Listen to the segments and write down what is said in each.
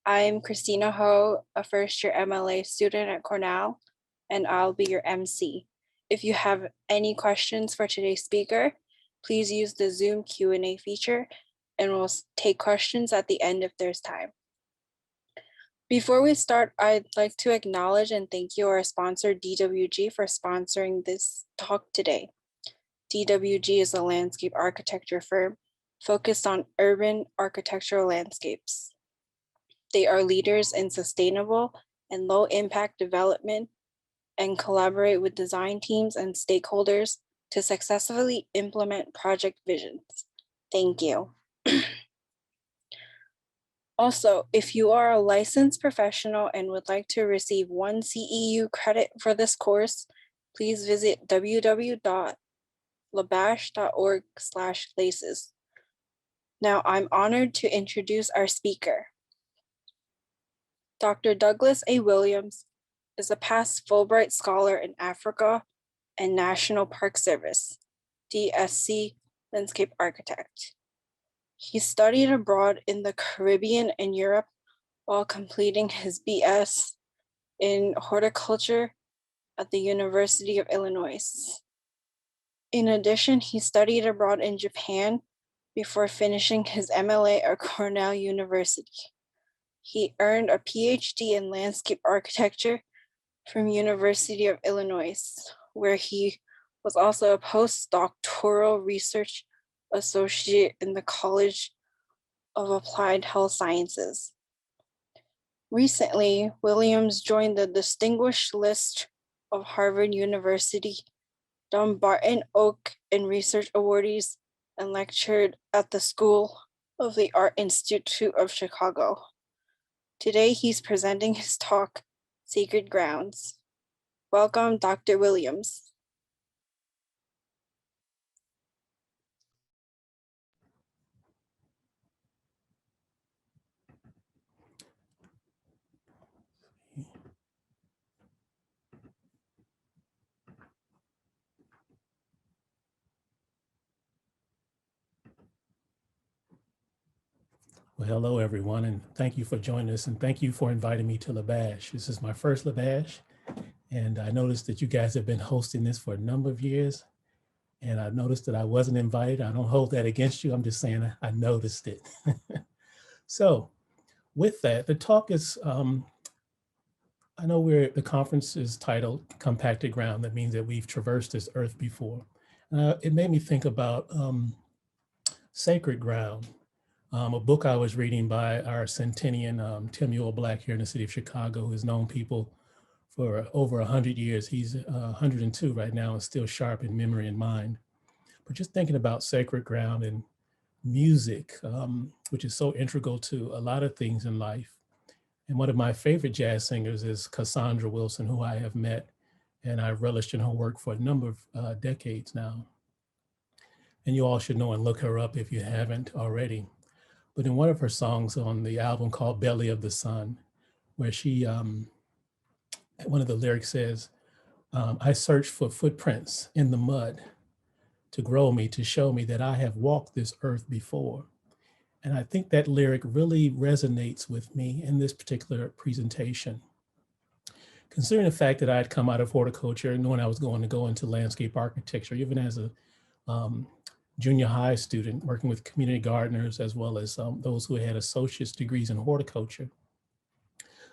I'm Christina Ho, a first-year M.L.A. student at Cornell, and I'll be your MC. If you have any questions for today's speaker, please use the Zoom Q&A feature, and we'll take questions at the end if there's time. Before we start, I'd like to acknowledge and thank you our sponsor, DWG, for sponsoring this talk today. DWG is a landscape architecture firm focused on urban architectural landscapes. They are leaders in sustainable and low-impact development and collaborate with design teams and stakeholders to successfully implement project visions. Thank you. Also, if you are a licensed professional and would like to receive 1 CEU credit for this course, please visit www.labash.org/laces. Now, I'm honored to introduce our speaker. Dr. Douglas A. Williams is a past Fulbright Scholar in Africa and National Park Service, DSC landscape architect. He studied abroad in the Caribbean and Europe while completing his BS in horticulture at the University of Illinois. In addition, he studied abroad in Japan before finishing his M.L.A. at Cornell University. He earned a Ph.D. in landscape architecture from University of Illinois, where he was also a postdoctoral research associate in the College of Applied Health Sciences. Recently, Williams joined the distinguished list of Harvard University, Dumbarton Oak, and research awardees, and lectured at the School of the Art Institute of Chicago. Today, he's presenting his talk, Sacred Grounds. Welcome, Dr. Williams. Well, hello, everyone, and thank you for joining us, and thank you for inviting me to Labash. This is my first Labash, and I noticed that you guys have been hosting this for a number of years, and I noticed that I wasn't invited. I don't hold that against you. I'm just saying I noticed it. So with that, the talk is, I know the conference is titled Compacted Ground. That means that we've traversed this earth before. It made me think about sacred ground. A book I was reading by our centennian, Tim Black here in the city of Chicago, who has known people for over 100 years. He's 102 right now and still sharp in memory and mind. But just thinking about sacred ground and music, which is so integral to a lot of things in life. And one of my favorite jazz singers is Cassandra Wilson, who I have met, and I've relished in her work for a number of decades now. And you all should know and look her up if you haven't already. But in one of her songs on the album called Belly of the Sun, where she, one of the lyrics says, I search for footprints in the mud to grow me, to show me that I have walked this earth before. And I think that lyric really resonates with me in this particular presentation. Considering the fact that I had come out of horticulture and knowing I was going to go into landscape architecture, even as a junior high student working with community gardeners, as well as those who had associate's degrees in horticulture.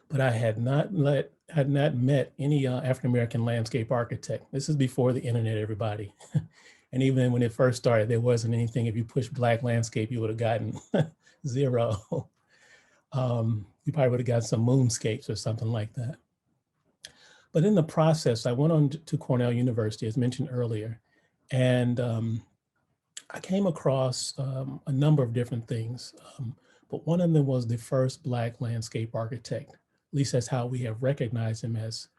But I had not met any African-American landscape architect. This is before the internet, everybody. And even when it first started, there wasn't anything. If you push Black landscape, you would have gotten 0. You probably would have gotten some moonscapes or something like that. But in the process, I went on to Cornell University, as mentioned earlier, and I came across a number of different things, but one of them was the first Black landscape architect. At least that's how we have recognized him. As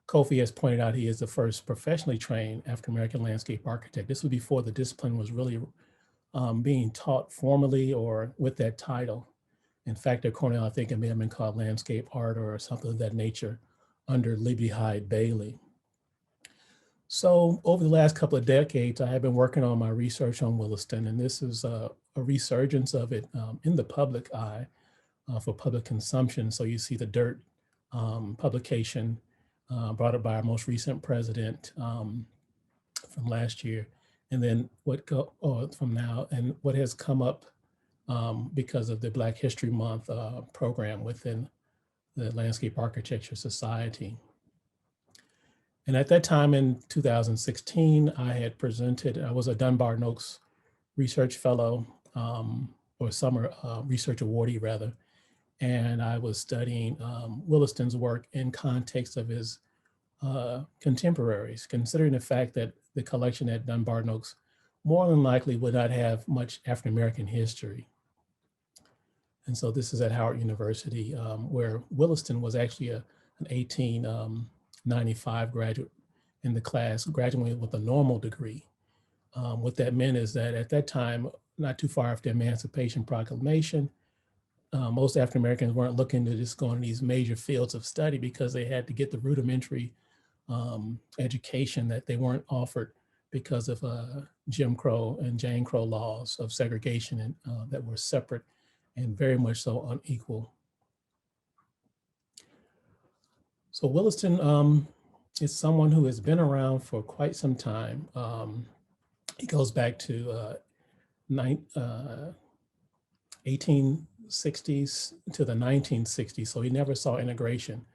Kofi has pointed out, he is the first professionally trained African-American landscape architect. This was before the discipline was really being taught formally or with that title. In fact, at Cornell, I think it may have been called landscape art or something of that nature under Libby Hyde Bailey. So over the last couple of decades, I have been working on my research on Williston, and this is a resurgence of it in the public eye. for public consumption. So you see the Dirt publication brought up by our most recent president from last year, and then from now, and what has come up because of the Black History Month program within the Landscape Architecture Society. And at that time in 2016, I was a Dumbarton Oaks Research Fellow, or Summer Research Awardee rather, and I was studying Williston's work in context of his contemporaries, considering the fact that the collection at Dumbarton Oaks more than likely would not have much African-American history. And so this is at Howard University, where Williston was actually an 1895 graduate in the class, graduating with a normal degree. What that meant is that at that time, not too far after the Emancipation Proclamation, most African Americans weren't looking to just go into these major fields of study because they had to get the rudimentary education that they weren't offered because of Jim Crow and Jane Crow laws of segregation and, that were separate and very much so unequal. So Williston is someone who has been around for quite some time. He goes back to 1860s to the 1960s, so he never saw integration.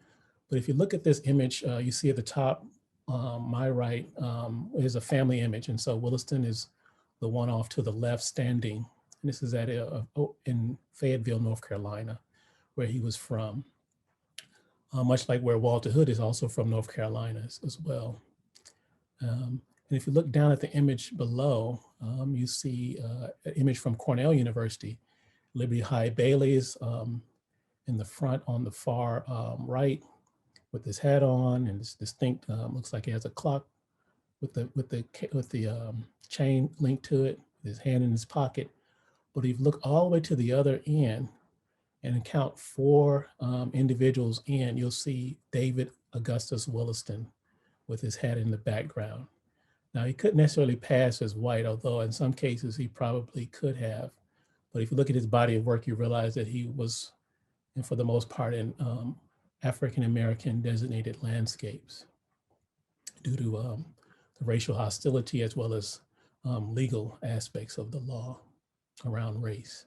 But if you look at this image, you see at the top, my right, is a family image. And so Williston is the one off to the left standing. And this is in Fayetteville, North Carolina, where he was from. Much like where Walter Hood is also from North Carolina as well. And if you look down at the image below, you see an image from Cornell University. Liberty Hyde Bailey is in the front on the far right with his hat on, and it's distinct, looks like he has a clock with the chain linked to it, his hand in his pocket. But if you look all the way to the other end and count 4 individuals in, you'll see David Augustus Williston with his hat in the background. Now, he couldn't necessarily pass as white, although in some cases he probably could have. But if you look at his body of work, you realize that he was, and for the most part, in African-American designated landscapes due to the racial hostility as well as legal aspects of the law around race.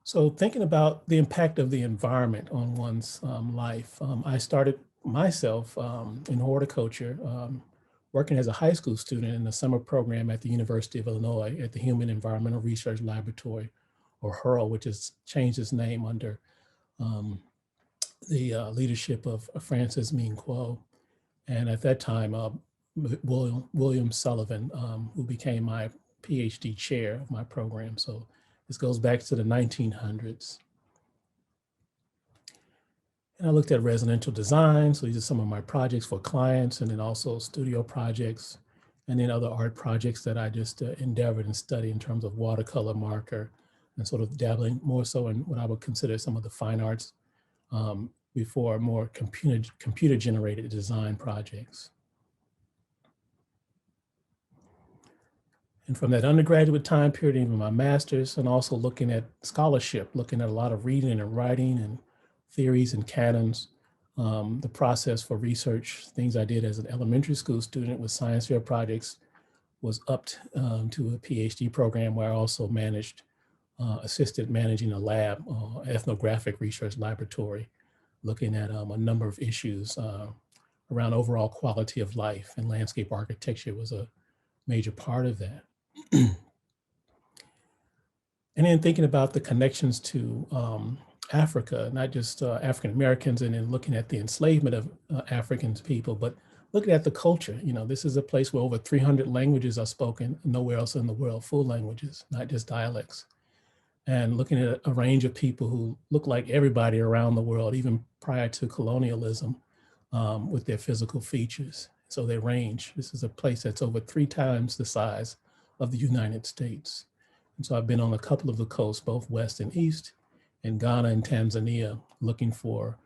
So thinking about the impact of the environment on one's life, I started myself in horticulture, working as a high school student in the summer program at the University of Illinois at the Human Environmental Research Laboratory, or HERL, which has changed its name under the leadership of Francis Mean Kuo. And at that time, William Sullivan, who became my Ph.D. chair of my program. So this goes back to the 1900s. And I looked at residential design. So these are some of my projects for clients, and then also studio projects, and then other art projects that I just endeavored and studied in terms of watercolor, marker, and sort of dabbling more so in what I would consider some of the fine arts before more computer-generated design projects. And from that undergraduate time period, even my master's, and also looking at scholarship, looking at a lot of reading and writing and theories and canons, the process for research, things I did as an elementary school student with science fair projects was upped to a PhD program where I also assisted managing a lab, ethnographic research laboratory, looking at a number of issues around overall quality of life, and landscape architecture was a major part of that. And then thinking about the connections to Africa, not just African Americans, and then looking at the enslavement of African people, but looking at the culture. You know, this is a place where over 300 languages are spoken, nowhere else in the world, full languages, not just dialects. And looking at a range of people who look like everybody around the world, even prior to colonialism, with their physical features. So they range. This is a place that's over 3 times the size of the United States. And so I've been on a couple of the coasts, both west and east, in Ghana and Tanzania, looking for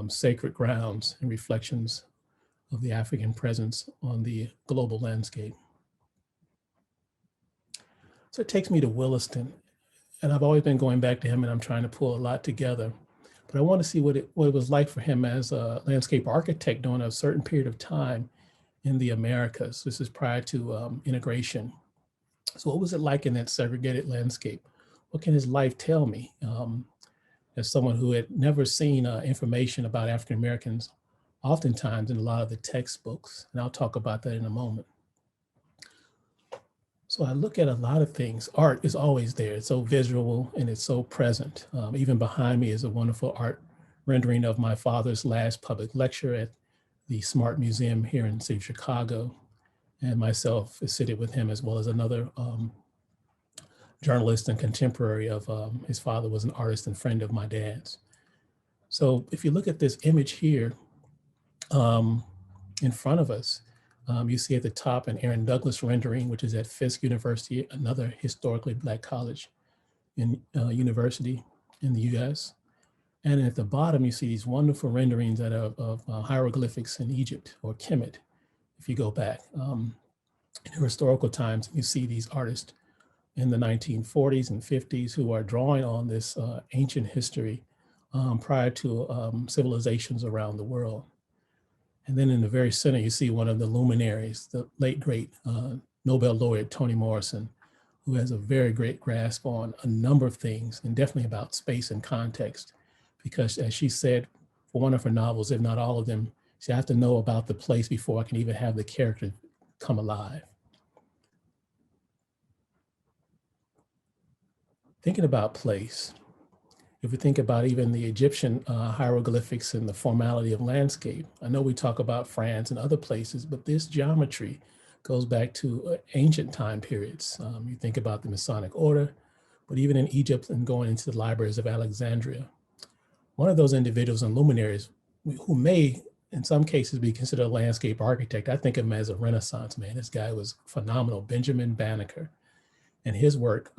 sacred grounds and reflections of the African presence on the global landscape. So it takes me to Williston, and I've always been going back to him, and I'm trying to pull a lot together. But I want to see what it was like for him as a landscape architect during a certain period of time in the Americas. This is prior to integration. So what was it like in that segregated landscape? What can his life tell me as someone who had never seen information about African Americans, oftentimes in a lot of the textbooks? And I'll talk about that in a moment. So I look at a lot of things. Art is always there. It's so visual and it's so present. Even behind me is a wonderful art rendering of my father's last public lecture at the Smart Museum here in the city of Chicago. And myself is seated with him, as well as another journalist and contemporary of his father was an artist and friend of my dad's. So if you look at this image here in front of us, you see at the top an Aaron Douglas rendering, which is at Fisk University, another historically Black college in university in the US. And at the bottom, you see these wonderful renderings that are of hieroglyphics in Egypt, or Kemet, if you go back. In historical times, you see these artists in the 1940s and 50s who are drawing on this ancient history prior to civilizations around the world. And then in the very center, you see one of the luminaries, the late great Nobel laureate Toni Morrison, who has a very great grasp on a number of things, and definitely about space and context. Because as she said, for one of her novels, if not all of them, she has to know about the place before I can even have the character come alive. Thinking about place, if we think about even the Egyptian hieroglyphics and the formality of landscape, I know we talk about France and other places, but this geometry goes back to ancient time periods. You think about the Masonic order, but even in Egypt and going into the libraries of Alexandria. One of those individuals and luminaries who may, in some cases, be considered a landscape architect, I think of him as a Renaissance man. This guy was phenomenal, Benjamin Banneker. And his work,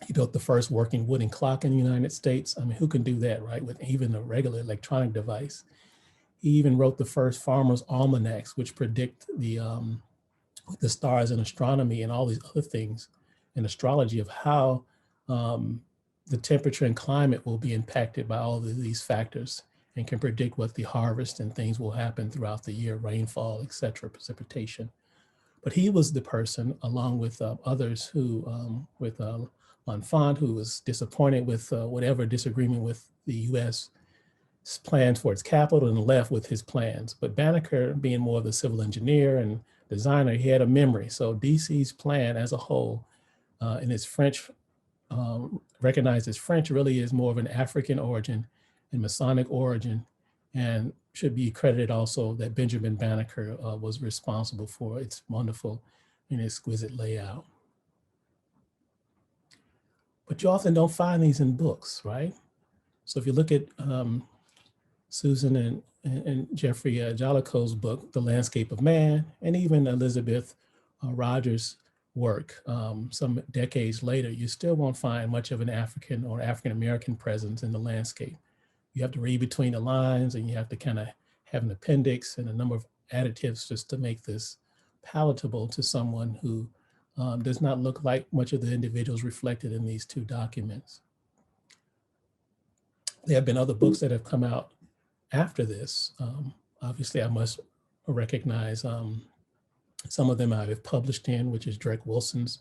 he built the first working wooden clock in the United States. I mean, who can do that, right? With even a regular electronic device. He even wrote the first farmer's almanacs, which predict the stars in astronomy and all these other things in astrology of how the temperature and climate will be impacted by all of these factors, and can predict what the harvest and things will happen throughout the year, rainfall, et cetera, precipitation. But he was the person, along with others who, with L'Enfant, who was disappointed with whatever disagreement with the US plans for its capital, and left with his plans. But Banneker, being more of the civil engineer and designer, he had a memory. So DC's plan as a whole, in its French, recognized as French, really is more of an African origin and Masonic origin, and should be credited also that Benjamin Banneker was responsible for its wonderful and exquisite layout. But you often don't find these in books, right? So if you look at Susan and Jeffrey Jolicoeur's book, The Landscape of Man, and even Elizabeth Rogers' work some decades later, you still won't find much of an African or African-American presence in the landscape. You have to read between the lines, and you have to kind of have an appendix and a number of additives just to make this palatable to someone who does not look like much of the individuals reflected in these two documents. There have been other books that have come out after this. Obviously, I must recognize some of them I have published in, which is Drake Wilson's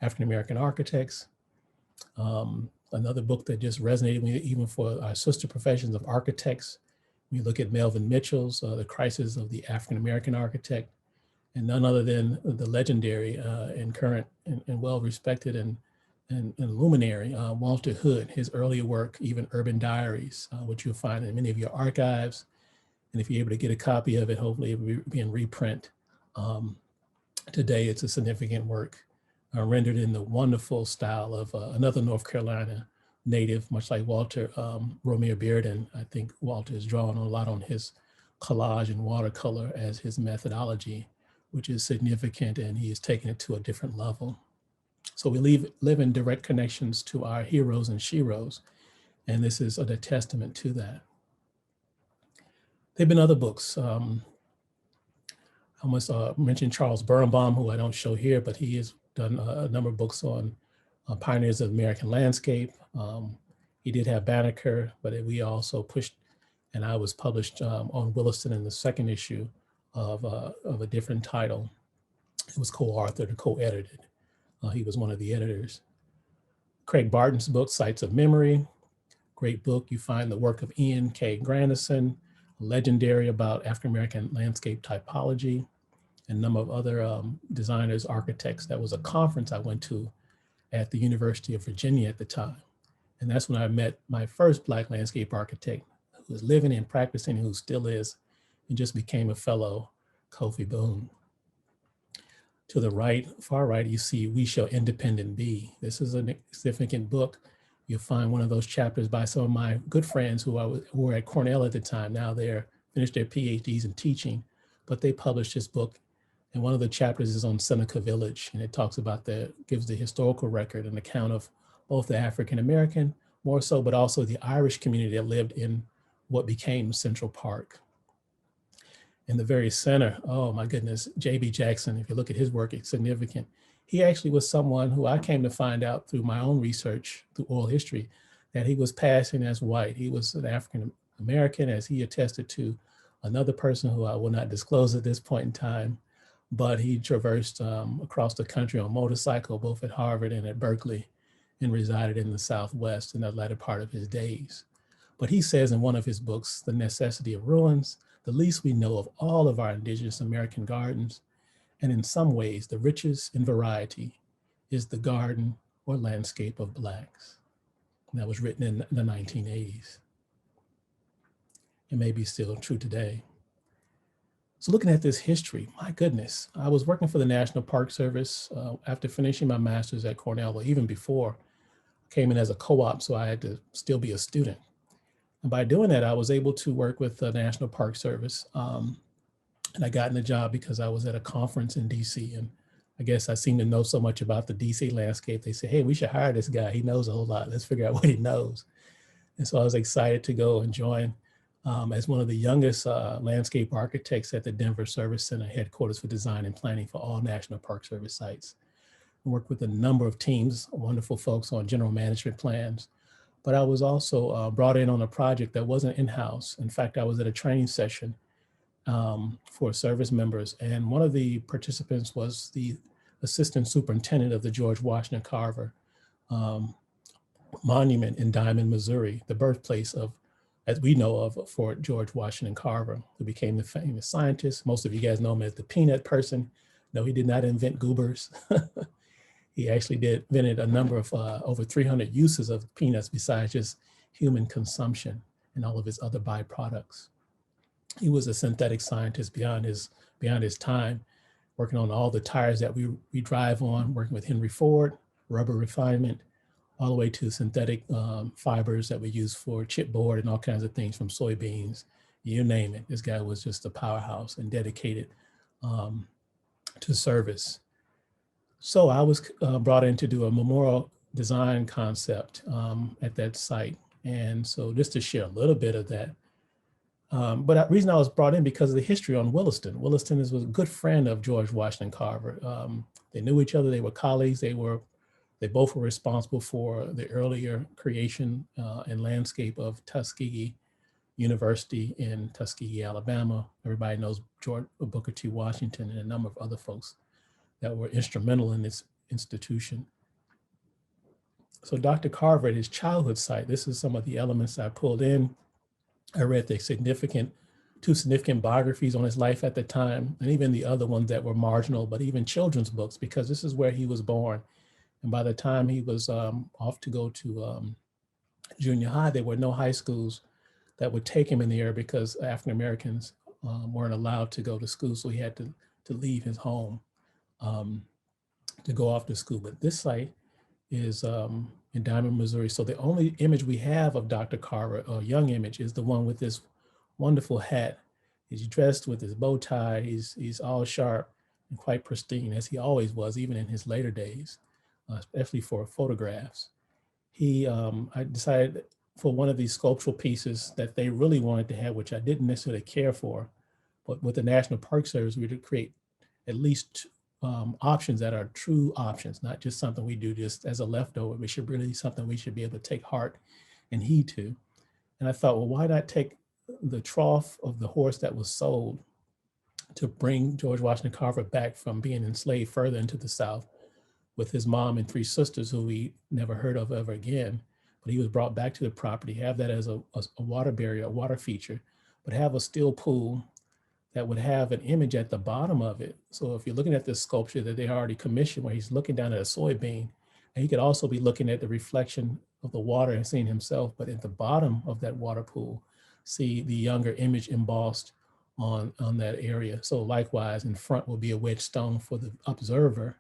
African-American Architects. Another book that just resonated with me, even for our sister professions of architects. We look at Melvin Mitchell's The Crisis of the African-American Architect, and none other than the legendary and current and well-respected and luminary Walter Hood, his earlier work, even Urban Diaries, which you'll find in many of your archives. And if you're able to get a copy of it, hopefully it will be in reprint. Today, it's a significant work rendered in the wonderful style of another North Carolina native, much like Walter, Romeo Bearden. I think Walter is drawing a lot on his collage and watercolor as his methodology, which is significant, and he is taking it to a different level. So we live in direct connections to our heroes and sheroes, and this is a testament to that. There have been other books. I must mention Charles Birnbaum, who I don't show here, but he is done a number of books on pioneers of American landscape. He did have Banneker, but we also pushed, and I was published on Williston in the second issue of a different title. It was co-authored and co-edited. He was one of the editors. Craig Barton's book, Sites of Memory, great book. You find the work of Ian K. Grandison, legendary about African-American landscape typology, and a number of other designers, architects. That was a conference I went to at the University of Virginia at the time. And that's when I met my first Black landscape architect who was living and practicing, who still is, and just became a fellow, Kofi Boone. To the right, far right, you see We Shall Independent Be. This is a significant book. You'll find one of those chapters by some of my good friends who were at Cornell at the time. Now they're finished their PhDs in teaching, but they published this book. And one of the chapters is on Seneca Village, and it talks about gives the historical record and account of both the African-American, more so, but also the Irish community that lived in what became Central Park. In the very center, oh my goodness, J.B. Jackson, if you look at his work, it's significant. He actually was someone who I came to find out through my own research, through oral history, that he was passing as white. He was an African-American, as he attested to another person who I will not disclose at this point in time, but he traversed across the country on motorcycle, both at Harvard and at Berkeley, and resided in the Southwest in the latter part of his days. But he says in one of his books, The Necessity of Ruins, the least we know of all of our indigenous American gardens, and in some ways, the richest in variety, is the garden or landscape of Blacks. And that was written in the 1980s. It may be still true today. So looking at this history, my goodness, I was working for the National Park Service after finishing my master's at Cornell, or even before. I came in as a co-op, so I had to still be a student. And by doing that, I was able to work with the National Park Service. And I got in the job because I was at a conference in DC. And I guess I seemed to know so much about the DC landscape. They said, hey, we should hire this guy. He knows a whole lot. Let's figure out what he knows. And so I was excited to go and join as one of the youngest landscape architects at the Denver Service Center, headquarters for design and planning for all National Park Service sites. I worked with a number of teams, wonderful folks on general management plans. But I was also brought in on a project that wasn't in-house. In fact, I was at a training session for service members. And one of the participants was the assistant superintendent of the George Washington Carver Monument in Diamond, Missouri, the birthplace of, as we know of, for George Washington Carver, who became the famous scientist. Most of you guys know him as the peanut person. No, he did not invent goobers. He actually invented a number of over 300 uses of peanuts besides just human consumption and all of his other byproducts. He was a synthetic scientist beyond his time, working on all the tires that we drive on, working with Henry Ford, rubber refinement, all the way to synthetic fibers that we use for chipboard and all kinds of things, from soybeans, you name it. This guy was just a powerhouse and dedicated to service. So I was brought in to do a memorial design concept at that site. And so just to share a little bit of that. But the reason I was brought in because of the history on Williston. Williston was a good friend of George Washington Carver. They knew each other, they were colleagues, they both were responsible for the earlier creation and landscape of Tuskegee University in Tuskegee, Alabama. Everybody knows George Booker T. Washington and a number of other folks that were instrumental in this institution. So Dr. Carver at his childhood site, this is some of the elements I pulled in. I read the two significant biographies on his life at the time, and even the other ones that were marginal, but even children's books, because this is where he was born. And by the time he was off to go to junior high, there were no high schools that would take him in the area because African Americans weren't allowed to go to school, so he had to leave his home to go off to school. But this site is in Diamond, Missouri. So the only image we have of Dr. Carver, a young image, is the one with this wonderful hat. He's dressed with his bow tie. He's all sharp and quite pristine, as he always was, even in his later days, especially for photographs. I decided for one of these sculptural pieces that they really wanted to have, which I didn't necessarily care for, but with the National Park Service, we would create at least options that are true options, not just something we do just as a leftover, but should really something we should be able to take heart and heed to. And I thought, well, why not take the trough of the horse that was sold to bring George Washington Carver back from being enslaved further into the South with his mom and 3 sisters who we never heard of ever again. But he was brought back to the property, have that as a water barrier, a water feature, but have a still pool that would have an image at the bottom of it. So if you're looking at this sculpture that they already commissioned where he's looking down at a soybean, and he could also be looking at the reflection of the water and seeing himself, but at the bottom of that water pool, see the younger image embossed on that area. So likewise, in front will be a wedge stone for the observer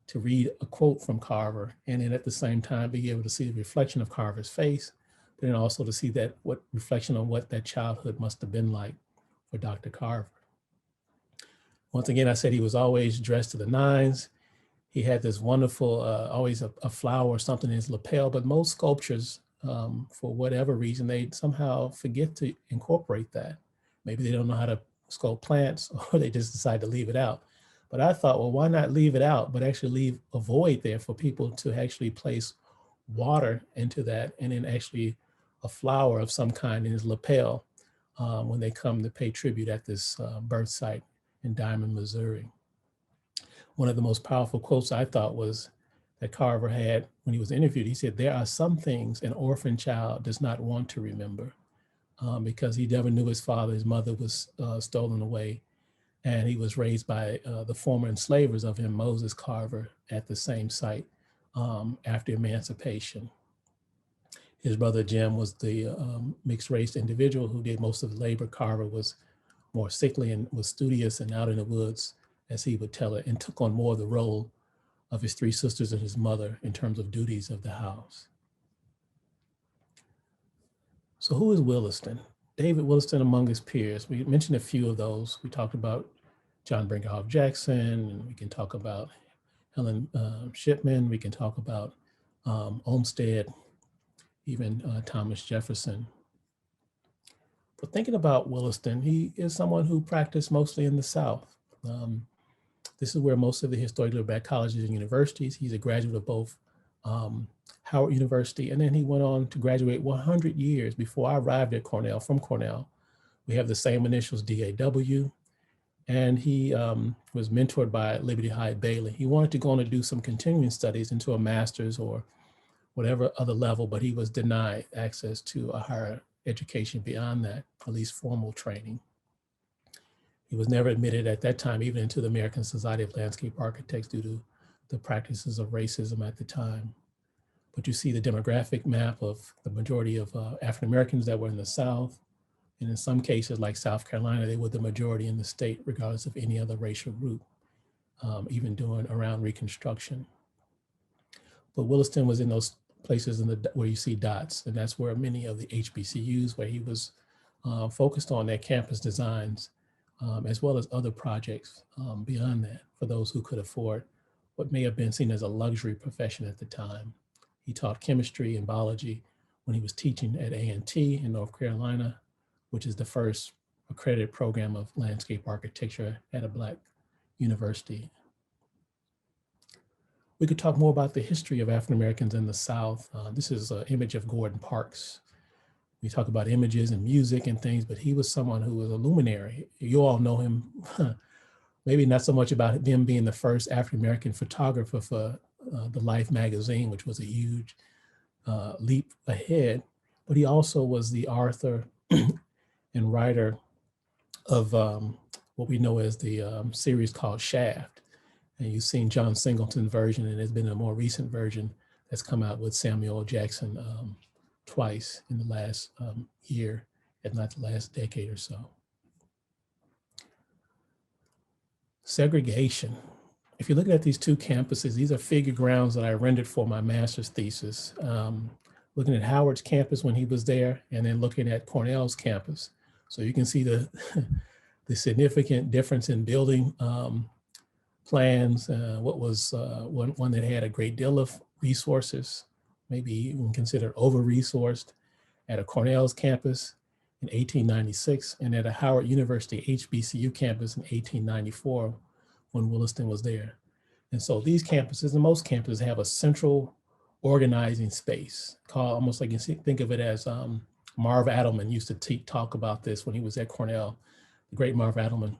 to read a quote from Carver, and then at the same time be able to see the reflection of Carver's face, but then also to see that what reflection on what that childhood must have been like for Dr. Carver. Once again, I said he was always dressed to the nines. He had this wonderful, always a flower or something in his lapel, but most sculptures, for whatever reason, they somehow forget to incorporate that. Maybe they don't know how to sculpt plants or they just decide to leave it out. But I thought, well, why not leave it out, but actually leave a void there for people to actually place water into that and then actually a flower of some kind in his lapel when they come to pay tribute at this birth site in Diamond, Missouri. One of the most powerful quotes I thought was that Carver had when he was interviewed. He said, "There are some things an orphan child does not want to remember because he never knew his father. His mother was stolen away, and he was raised by the former enslavers of him, Moses Carver, at the same site after emancipation. His brother Jim was the mixed race individual who did most of the labor. Carver was more sickly and was studious and out in the woods, as he would tell it, and took on more of the role of his 3 sisters and his mother in terms of duties of the house." So who is Williston? David Williston among his peers. We mentioned a few of those. We talked about John Brinkerhoff Jackson, and we can talk about Helen Shipman. We can talk about Olmsted, even Thomas Jefferson. But thinking about Williston, he is someone who practiced mostly in the South. This is where most of the historically black colleges and universities. He's a graduate of both Howard University, and then he went on to graduate 100 years before I arrived at Cornell, from Cornell. We have the same initials, DAW, and he was mentored by Liberty Hyde Bailey. He wanted to go on to do some continuing studies into a master's or whatever other level, but he was denied access to a higher education beyond that, at least formal training. He was never admitted at that time even into the American Society of Landscape Architects due to the practices of racism at the time. But you see the demographic map of the majority of African Americans that were in the South, and in some cases like South Carolina, they were the majority in the state regardless of any other racial group, even around Reconstruction. But Williston was in those places where you see dots, and that's where many of the HBCUs, where he was focused on their campus designs, as well as other projects beyond that for those who could afford what may have been seen as a luxury profession at the time. He taught chemistry and biology when he was teaching at A&T in North Carolina, which is the first accredited program of landscape architecture at a Black university. We could talk more about the history of African Americans in the South. This is an image of Gordon Parks. We talk about images and music and things, but he was someone who was a luminary. You all know him, maybe not so much about him being the first African American photographer for the Life magazine, which was a huge leap ahead, but he also was the author and writer of what we know as the series called Shaft. And you've seen John Singleton's version, and there's been a more recent version that's come out with Samuel L. Jackson twice in the last year, if not the last decade or so. Segregation. If you're looking at these 2 campuses, these are figure grounds that I rendered for my master's thesis. Looking at Howard's campus when he was there, and then looking at Cornell's campus. So you can see the significant difference in building plans. What was one that had a great deal of resources, maybe even considered over-resourced, at a Cornell's campus in 1896, and at a Howard University HBCU campus in 1894, when Williston was there. And so these campuses, and most campuses, have a central organizing space called, almost like you think of it as Marv Adelman used to talk about this when he was at Cornell. The great Marv Adelman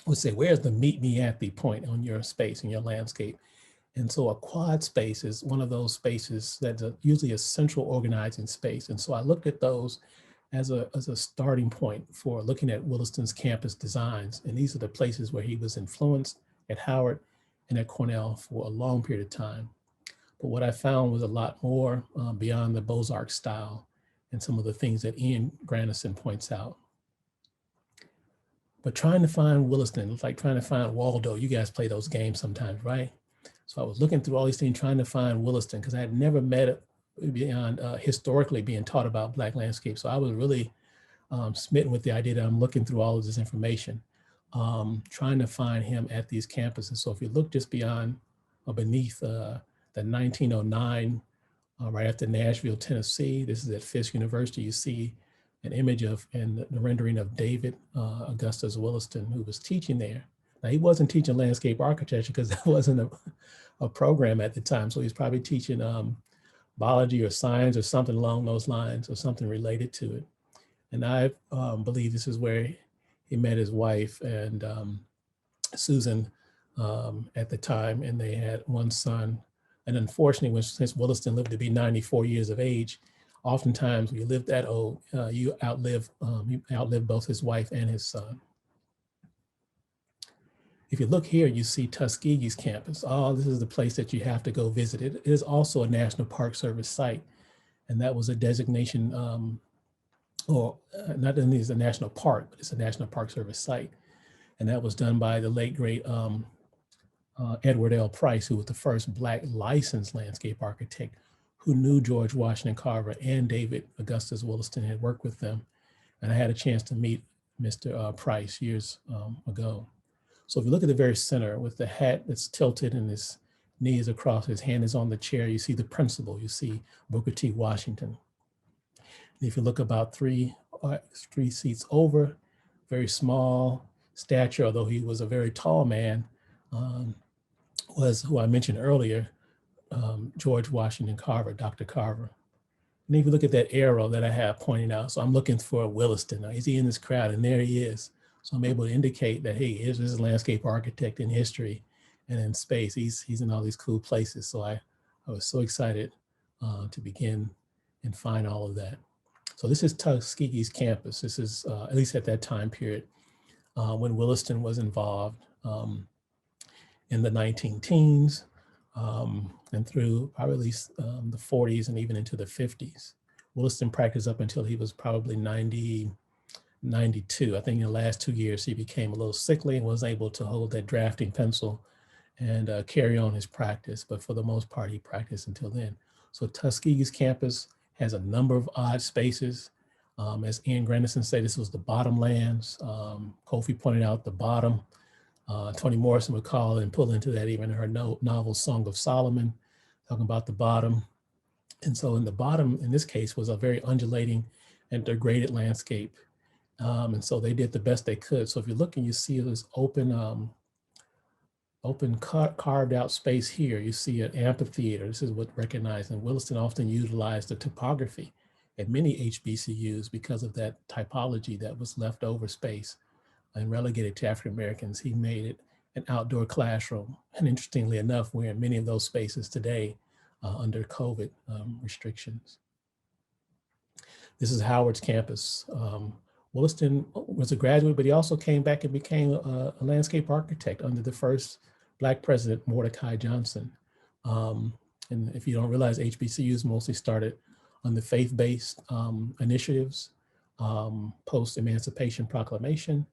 would say, where's the meet me at the point on your space, in your landscape? And so a quad space is one of those spaces that's usually a central organizing space. And so I looked at those as a starting point for looking at Williston's campus designs. And these are the places where he was influenced at Howard and at Cornell for a long period of time. But what I found was a lot more beyond the Beaux-Arts style and some of the things that Ian Grandison points out. But trying to find Williston, it's like trying to find Waldo. You guys play those games sometimes, right? So I was looking through all these things, trying to find Williston, because I had never met it beyond historically being taught about Black landscape. So I was really smitten with the idea that I'm looking through all of this information, trying to find him at these campuses. So if you look just beyond or beneath the 1909, right after Nashville, Tennessee, this is at Fisk University, you see an image of and the rendering of David Augustus Williston, who was teaching there. Now, he wasn't teaching landscape architecture because that wasn't a program at the time. So he was probably teaching biology or science or something along those lines, or something related to it. And I believe this is where he met his wife and Susan at the time, and they had one son. And unfortunately, since Williston lived to be 94 years of age, oftentimes when you live that old, you outlive both his wife and his son. If you look here, you see Tuskegee's campus. Oh, this is the place that you have to go visit. It is also a National Park Service site. And that was a designation, not only is it a national park, but it's a National Park Service site. And that was done by the late, great Edward L. Price, who was the first Black licensed landscape architect who knew George Washington Carver and David Augustus Williston, had worked with them. And I had a chance to meet Mr. Price years ago. So if you look at the very center with the hat that's tilted and his knees across, his hand is on the chair, you see the principal, you see Booker T. Washington. And if you look about three seats over, very small stature, although he was a very tall man, was who I mentioned earlier, George Washington Carver, Dr. Carver. And if you look at that arrow that I have pointing out, so I'm looking for Williston. Now, is he in this crowd? And there he is. So I'm able to indicate that, hey, here's this landscape architect in history and in space. He's in all these cool places. So I was so excited to begin and find all of that. So this is Tuskegee's campus. This is, at least at that time period, when Williston was involved in the 19-teens and through probably at least the 40s and even into the 50s. Williston practiced up until he was probably 92. I think in the last 2 years, he became a little sickly and was able to hold that drafting pencil and carry on his practice. But for the most part, he practiced until then. So Tuskegee's campus has a number of odd spaces. As Ian Grandison said, this was the bottomlands. Kofi pointed out the bottom. Toni Morrison would call and pull into that even in her novel Song of Solomon, talking about the bottom. And so in the bottom, in this case, was a very undulating and degraded landscape. And so they did the best they could. So if you're looking, you see this open carved out space here. You see an amphitheater. This is what recognized, and Williston often utilized the topography at many HBCUs because of that typology that was left over space and relegated to African Americans. He made it an outdoor classroom. And interestingly enough, we're in many of those spaces today under COVID restrictions. This is Howard's campus. Williston was a graduate, but he also came back and became a landscape architect under the first Black president, Mordecai Johnson. And if you don't realize, HBCUs mostly started on the faith-based initiatives, post-emancipation proclamation,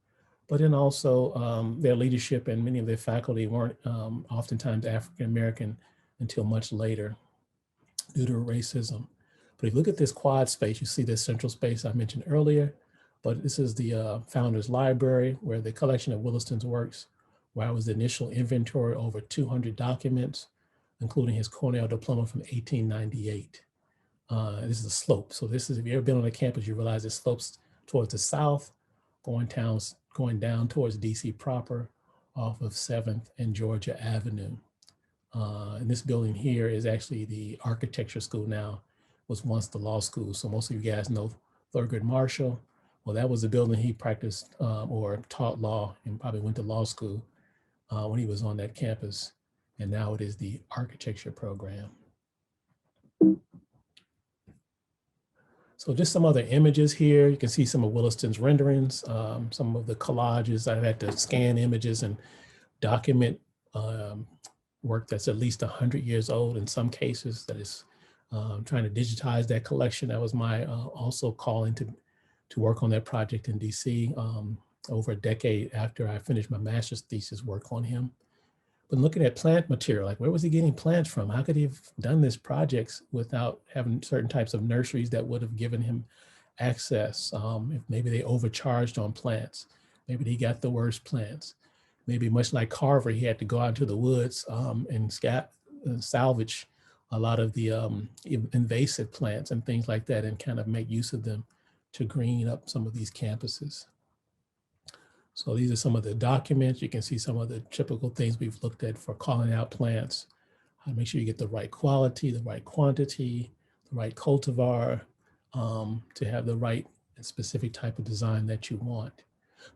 but then also their leadership and many of their faculty weren't oftentimes African-American until much later due to racism. But if you look at this quad space, you see this central space I mentioned earlier, but this is the Founders Library, where the collection of Williston's works, where was the initial inventory over 200 documents, including his Cornell diploma from 1898. This is a slope. So this is, if you've ever been on a campus, you realize it slopes towards the south, going down towards DC proper, off of 7th and Georgia Avenue. And this building here is actually the architecture school now, was once the law school. So most of you guys know Thurgood Marshall. Well, that was the building he practiced or taught law and probably went to law school when he was on that campus. And now it is the architecture program. So just some other images here. You can see some of Williston's renderings, some of the collages. I've had to scan images and document work that's at least 100 years old in some cases, that is trying to digitize that collection. That was my also calling to work on that project in DC over a decade after I finished my master's thesis work on him. But looking at plant material, like where was he getting plants from? How could he have done this projects without having certain types of nurseries that would have given him access? If maybe they overcharged on plants, maybe he got the worst plants. Maybe much like Carver, he had to go out into the woods and salvage a lot of the invasive plants and things like that and kind of make use of them to green up some of these campuses. So these are some of the documents. You can see some of the typical things we've looked at for calling out plants. Make sure you get the right quality, the right quantity, the right cultivar to have the right and specific type of design that you want.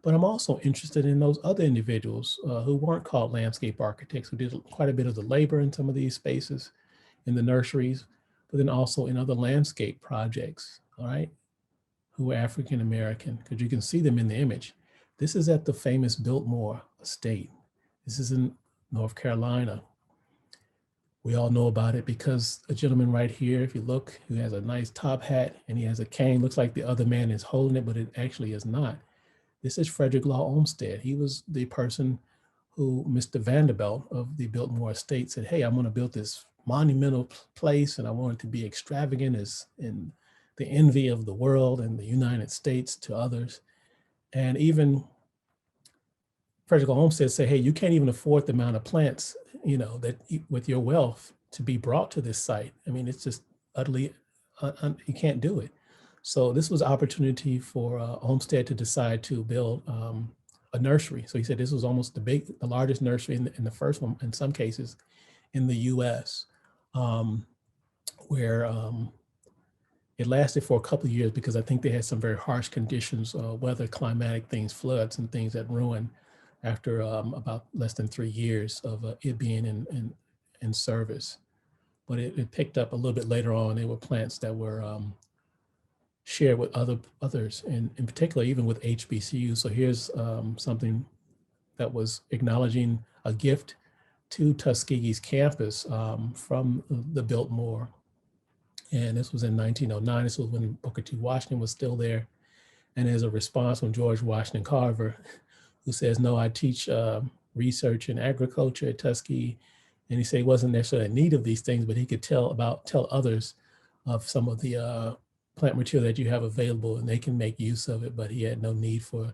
But I'm also interested in those other individuals who weren't called landscape architects, who did quite a bit of the labor in some of these spaces in the nurseries, but then also in other landscape projects, all right, who were African-American, because you can see them in the image. This is at the famous Biltmore Estate. This is in North Carolina. We all know about it because a gentleman right here, if you look, who has a nice top hat and he has a cane, looks like the other man is holding it, but it actually is not. This is Frederick Law Olmsted. He was the person who Mr. Vanderbilt of the Biltmore Estate said, hey, I'm gonna build this monumental place and I want it to be extravagant as in the envy of the world and the United States to others. And even Frederick Law Olmsted said, hey, you can't even afford the amount of plants, you know, that with your wealth to be brought to this site. I mean, it's just utterly, you can't do it. So this was an opportunity for Olmsted to decide to build a nursery. So he said this was almost the largest nursery in the first one, in some cases, in the US, where it lasted for a couple of years because I think they had some very harsh conditions, weather, climatic things, floods and things that ruined after about less than 3 years of it being in service. But it picked up a little bit later on. There were plants that were shared with others, and in particular, even with HBCU. So here's something that was acknowledging a gift to Tuskegee's campus from the Biltmore. And this was in 1909. This was when Booker T. Washington was still there. And as a response from George Washington Carver, who says, no, I teach research in agriculture at Tuskegee. And he said he wasn't necessarily in need of these things, but he could tell others of some of the plant material that you have available and they can make use of it, but he had no need for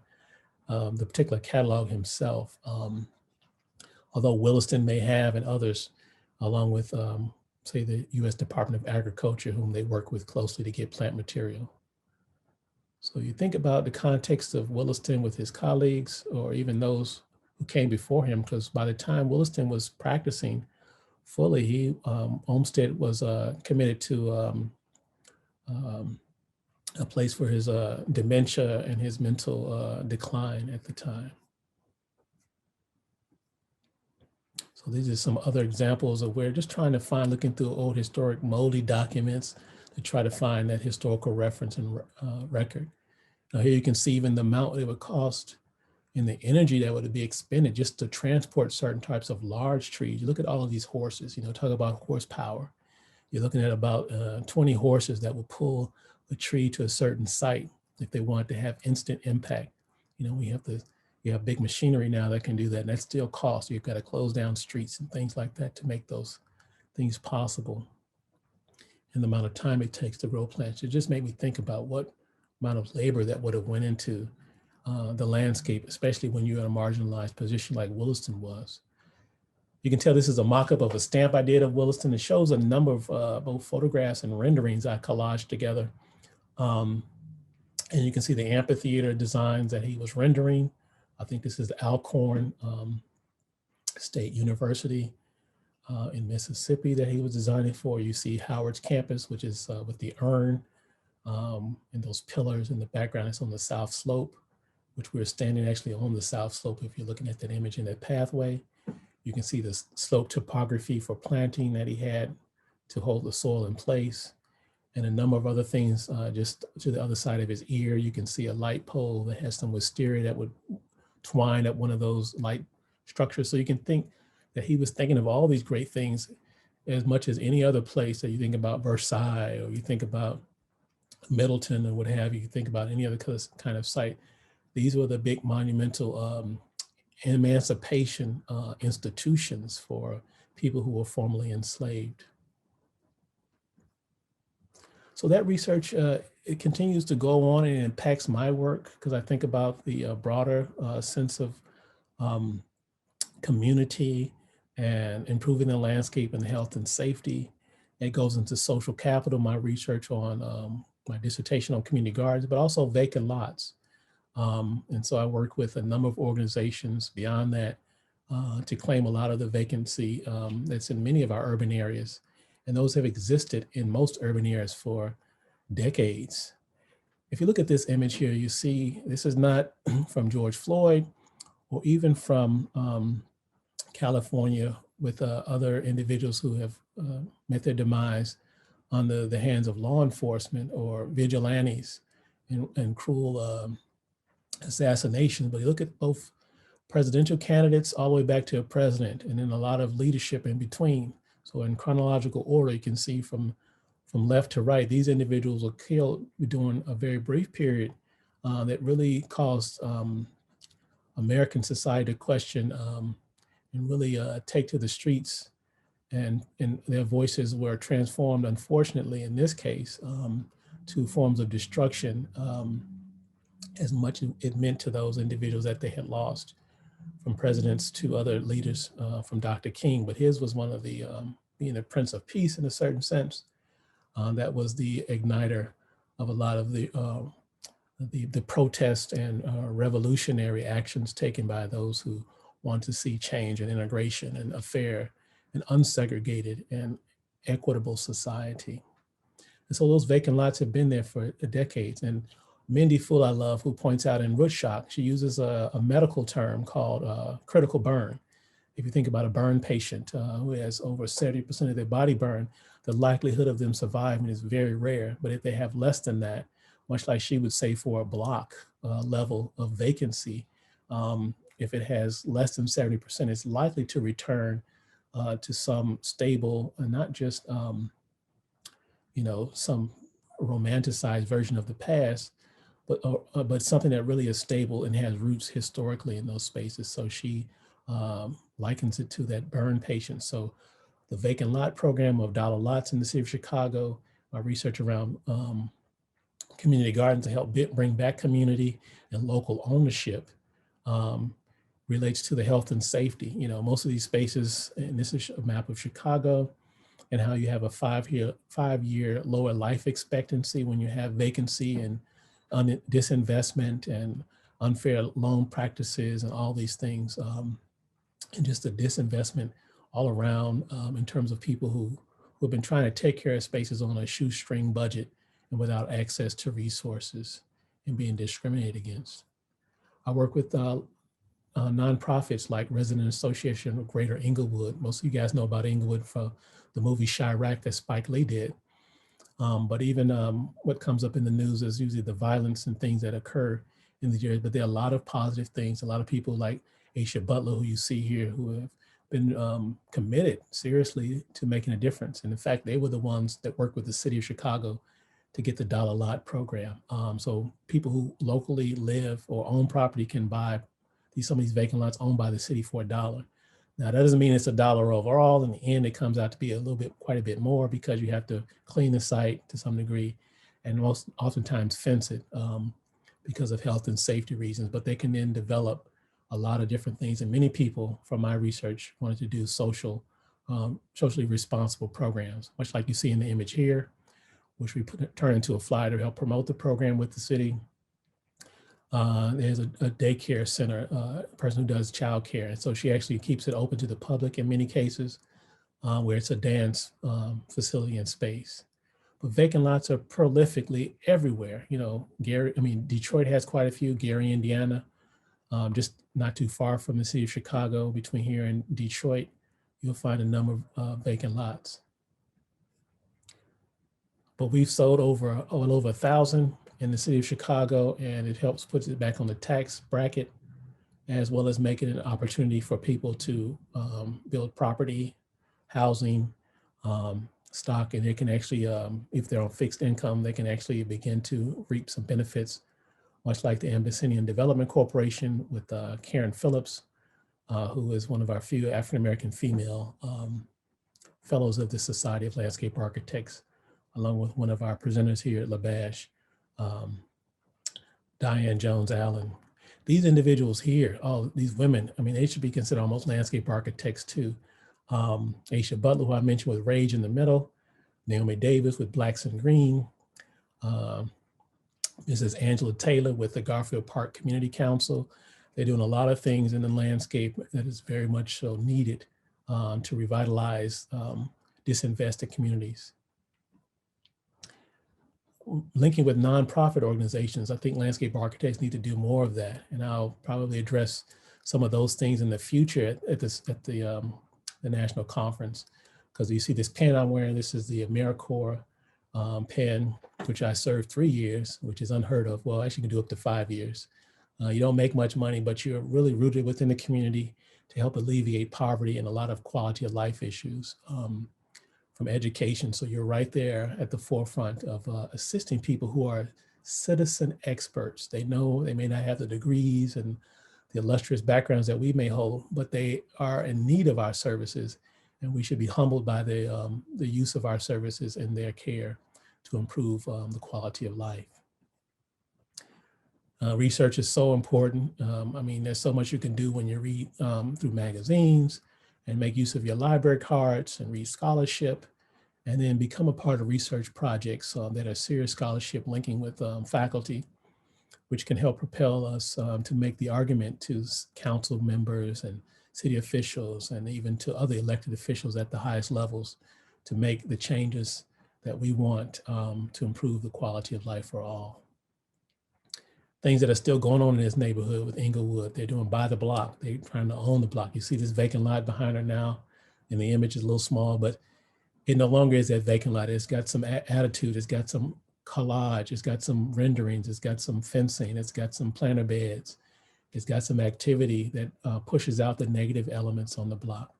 the particular catalog himself. Although Williston may have and others, along with say the US Department of Agriculture, whom they work with closely to get plant material. So you think about the context of Williston with his colleagues, or even those who came before him, because by the time Williston was practicing fully, Olmsted was committed to a place for his dementia and his mental decline at the time. So these are some other examples of where just trying to find, looking through old historic moldy documents to try to find that historical reference and record. Now here you can see even the amount it would cost and the energy that would be expended just to transport certain types of large trees. You look at all of these horses, you know, talk about horsepower. You're looking at about 20 horses that will pull a tree to a certain site if they want to have instant impact. You know, you have big machinery now that can do that, and that still costs. You've got to close down streets and things like that to make those things possible. And the amount of time it takes to grow plants. It just made me think about what amount of labor that would have went into the landscape, especially when you're in a marginalized position like Williston was. You can tell this is a mock-up of a stamp I did of Williston. It shows a number of both photographs and renderings I collaged together. And you can see the amphitheater designs that he was rendering. I think this is the Alcorn State University in Mississippi that he was designing for. You see Howard's campus, which is with the urn and those pillars in the background. It's on the south slope, which we're standing actually on the south slope. If you're looking at that image in that pathway, you can see the slope topography for planting that he had to hold the soil in place, and a number of other things. Just to the other side of his ear, you can see a light pole that has some wisteria that would twine at one of those light structures. So you can think that he was thinking of all these great things as much as any other place that you think about Versailles, or you think about Middleton or what have you, you think about any other kind of site. These were the big monumental emancipation institutions for people who were formerly enslaved. So that research, it continues to go on and impacts my work, because I think about the broader sense of community and improving the landscape and health and safety. It goes into social capital, my research on my dissertation on community gardens, but also vacant lots. And so I work with a number of organizations beyond that to claim a lot of the vacancy that's in many of our urban areas. And those have existed in most urban areas for decades. If you look at this image here, you see this is not from George Floyd or even from California with other individuals who have met their demise on the hands of law enforcement or vigilantes and cruel assassination. But you look at both presidential candidates all the way back to a president, and then a lot of leadership in between. So in chronological order, you can see from left to right, these individuals were killed during a very brief period that really caused American society to question and really take to the streets, and their voices were transformed, unfortunately, in this case, to forms of destruction, as much as it meant to those individuals that they had lost, from presidents to other leaders, from Dr. King. But his was one of the, being the Prince of Peace in a certain sense, that was the igniter of a lot of the protest and revolutionary actions taken by those who want to see change and integration and a fair and unsegregated and equitable society. And so those vacant lots have been there for decades. And Mindy Full, I love, who points out in Root Shock, she uses a medical term called critical burn. If you think about a burn patient who has over 70% of their body burned, the likelihood of them surviving is very rare. But if they have less than that, much like she would say for a block level of vacancy, if it has less than 70%, it's likely to return to some stable and not just some romanticized version of the past, but something that really is stable and has roots historically in those spaces. So she likens it to that burn patient. So the vacant lot program of dollar lots in the city of Chicago, my research around community gardens to help bring back community and local ownership relates to the health and safety. Most of these spaces, and this is a map of Chicago, and how you have a five-year lower life expectancy when you have vacancy and disinvestment and unfair loan practices and all these things, and just the disinvestment all around in terms of people who have been trying to take care of spaces on a shoestring budget and without access to resources and being discriminated against. I work with nonprofits like Resident Association of Greater Englewood. Most of you guys know about Englewood from the movie Chirac that Spike Lee did. But even what comes up in the news is usually the violence and things that occur in the areas. But there are a lot of positive things. A lot of people like Aisha Butler, who you see here, who have been committed seriously to making a difference. And in fact, they were the ones that worked with the city of Chicago to get the dollar lot program. So people who locally live or own property can buy some of these vacant lots owned by the city for $1. Now, that doesn't mean it's $1 overall. In the end, it comes out to be quite a bit more, because you have to clean the site to some degree and oftentimes fence it because of health and safety reasons. But they can then develop a lot of different things. And many people from my research wanted to do socially responsible programs, much like you see in the image here, which we turn into a flyer to help promote the program with the city. There's a daycare center, a person who does childcare. And so she actually keeps it open to the public in many cases, where it's a dance facility and space. But vacant lots are prolifically everywhere. You know, Detroit has quite a few, Gary, Indiana, just not too far from the city of Chicago. Between here and Detroit, you'll find a number of vacant lots. But we've sold over 1,000 in the city of Chicago, and it helps put it back on the tax bracket, as well as making it an opportunity for people to build property, housing, stock, and they can actually, if they're on fixed income, they can actually begin to reap some benefits, much like the Abyssinian Development Corporation with Karen Phillips, who is one of our few African-American female fellows of the Society of Landscape Architects, along with one of our presenters here at LaBash, Diane Jones-Allen. These individuals here, these women, I mean, they should be considered almost landscape architects too. Aisha Butler, who I mentioned with Rage in the Middle, Naomi Davis with Blacks in Green, Mrs. Angela Taylor with the Garfield Park Community Council. They're doing a lot of things in the landscape that is very much so needed to revitalize disinvested communities. Linking with nonprofit organizations, I think landscape architects need to do more of that. And I'll probably address some of those things in the future at the national conference, because you see this pen I'm wearing. This is the AmeriCorps pen, which I served 3 years, which is unheard of. Well, actually you can do up to 5 years. You don't make much money, but you're really rooted within the community to help alleviate poverty and a lot of quality of life issues from education. So you're right there at the forefront of assisting people who are citizen experts. They know they may not have the degrees and the illustrious backgrounds that we may hold, but they are in need of our services, and we should be humbled by the use of our services and their care to improve the quality of life. Research is so important. I mean, there's so much you can do when you read through magazines and make use of your library cards and read scholarship, and then become a part of research projects that are serious scholarship linking with faculty, which can help propel us to make the argument to council members and city officials and even to other elected officials at the highest levels to make the changes that we want to improve the quality of life for all. Things that are still going on in this neighborhood with Inglewood, they're doing by the block. They're trying to own the block. You see this vacant lot behind her now, and the image is a little small, but it no longer is that vacant lot. It's got some attitude. It's got some collage. It's got some renderings. It's got some fencing. It's got some planter beds. It's got some activity that pushes out the negative elements on the block.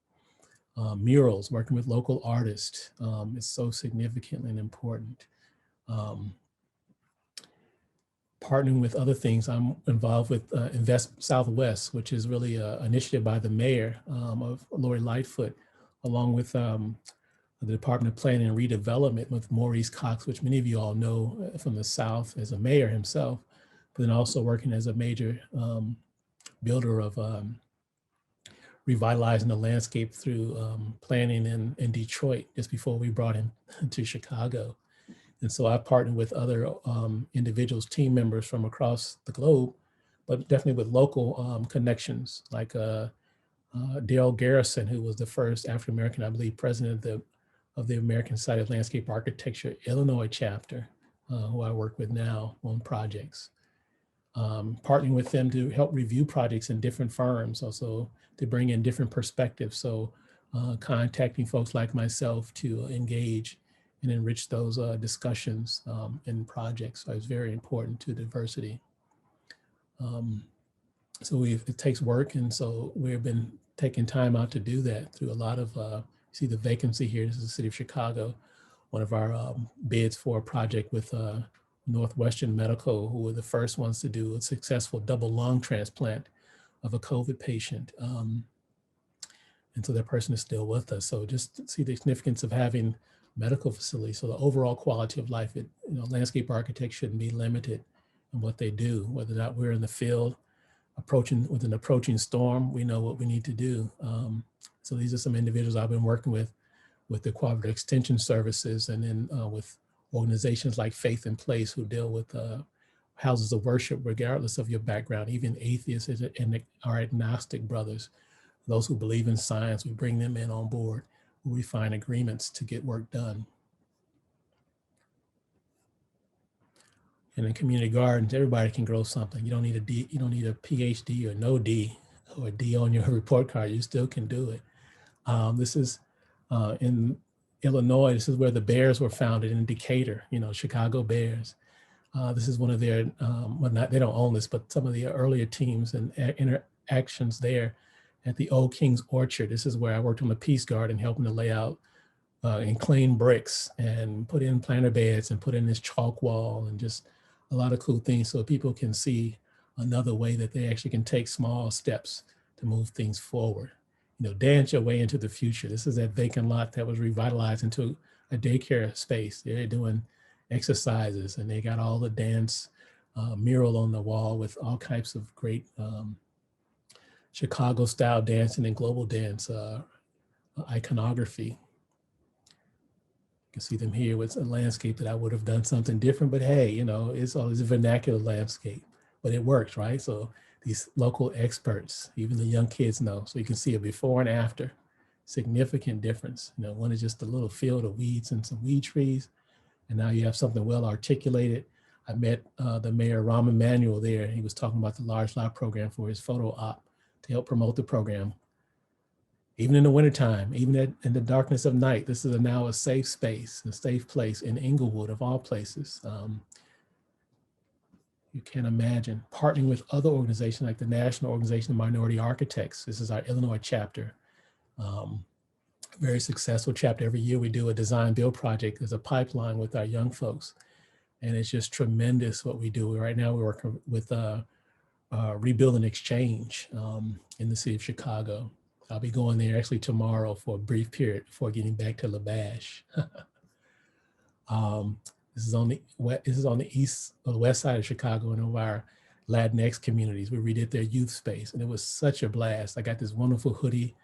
Murals, working with local artists is so significant and important. Partnering with other things. I'm involved with Invest Southwest, which is really an initiative by the mayor of Lori Lightfoot, along with the Department of Planning and Redevelopment with Maurice Cox, which many of you all know from the South as a mayor himself, but then also working as a major builder of revitalizing the landscape through planning in Detroit just before we brought him to Chicago. And so I partnered with other individuals, team members from across the globe, but definitely with local connections, like Dale Garrison, who was the first African-American, I believe, president of the American Society of Landscape Architecture Illinois chapter, who I work with now on projects. Partnering with them to help review projects in different firms, also to bring in different perspectives. So contacting folks like myself to engage and enrich those discussions in projects. So it's very important to diversity. So it takes work, and so we've been taking time out to do that through a lot of, you see the vacancy here, this is the city of Chicago, one of our bids for a project with Northwestern Medical, who were the first ones to do a successful double lung transplant of a COVID patient. And so that person is still with us. So just to see the significance of having medical facilities. So the overall quality of life, landscape architects shouldn't be limited in what they do, whether or not we're in the field with an approaching storm, we know what we need to do. So these are some individuals I've been working with the Cooperative Extension Services, and then with organizations like Faith in Place, who deal with houses of worship, regardless of your background, even atheists and our agnostic brothers, those who believe in science, we bring them in on board. We find agreements to get work done. And in community gardens, everybody can grow something. You don't need a D, you don't need a Ph.D. or no D or a D on your report card. You still can do it. This is in Illinois. This is where the Bears were founded, in Decatur, Chicago Bears. This is one of their, well, they don't own this, but some of the earlier teams and interactions there at the Old King's Orchard. This is where I worked on the Peace Garden, helping to lay out and clean bricks and put in planter beds and put in this chalk wall and just a lot of cool things so people can see another way that they actually can take small steps to move things forward. Dance your way into the future. This is that vacant lot that was revitalized into a daycare space. They're doing exercises and they got all the dance mural on the wall with all types of great Chicago style dancing and global dance iconography. You can see them here with a landscape that I would have done something different, but hey, it's always a vernacular landscape, but it works, right? So these local experts, even the young kids know. So you can see a before and after, significant difference. One is just a little field of weeds and some weed trees, and now you have something well articulated. I met the mayor, Rahm Emanuel, there. He was talking about the large lot program for his photo op to help promote the program. Even in the wintertime, even in the darkness of night, this is now a safe space, a safe place in Inglewood, of all places. You can't imagine partnering with other organizations like the National Organization of Minority Architects. This is our Illinois chapter. Very successful chapter. Every year we do a design build project as a pipeline with our young folks. And it's just tremendous what we do. Right now we're working with Rebuild and Exchange in the city of Chicago. I'll be going there actually tomorrow for a brief period before getting back to LaBash. This is on the east or the west side of Chicago, and of our Latinx communities. We redid their youth space, and it was such a blast. I got this wonderful hoodie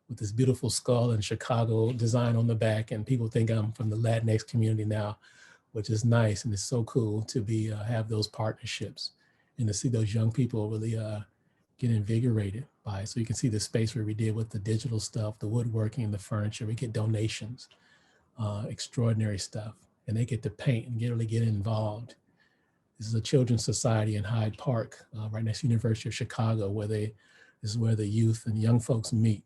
with this beautiful skull and Chicago design on the back, and people think I'm from the Latinx community now, which is nice, and it's so cool to be have those partnerships and to see those young people really get invigorated by it. So you can see the space where we did with the digital stuff, the woodworking, the furniture. We get donations, extraordinary stuff. And they get to paint and really get involved. This is a children's society in Hyde Park, right next to University of Chicago, this is where the youth and young folks meet.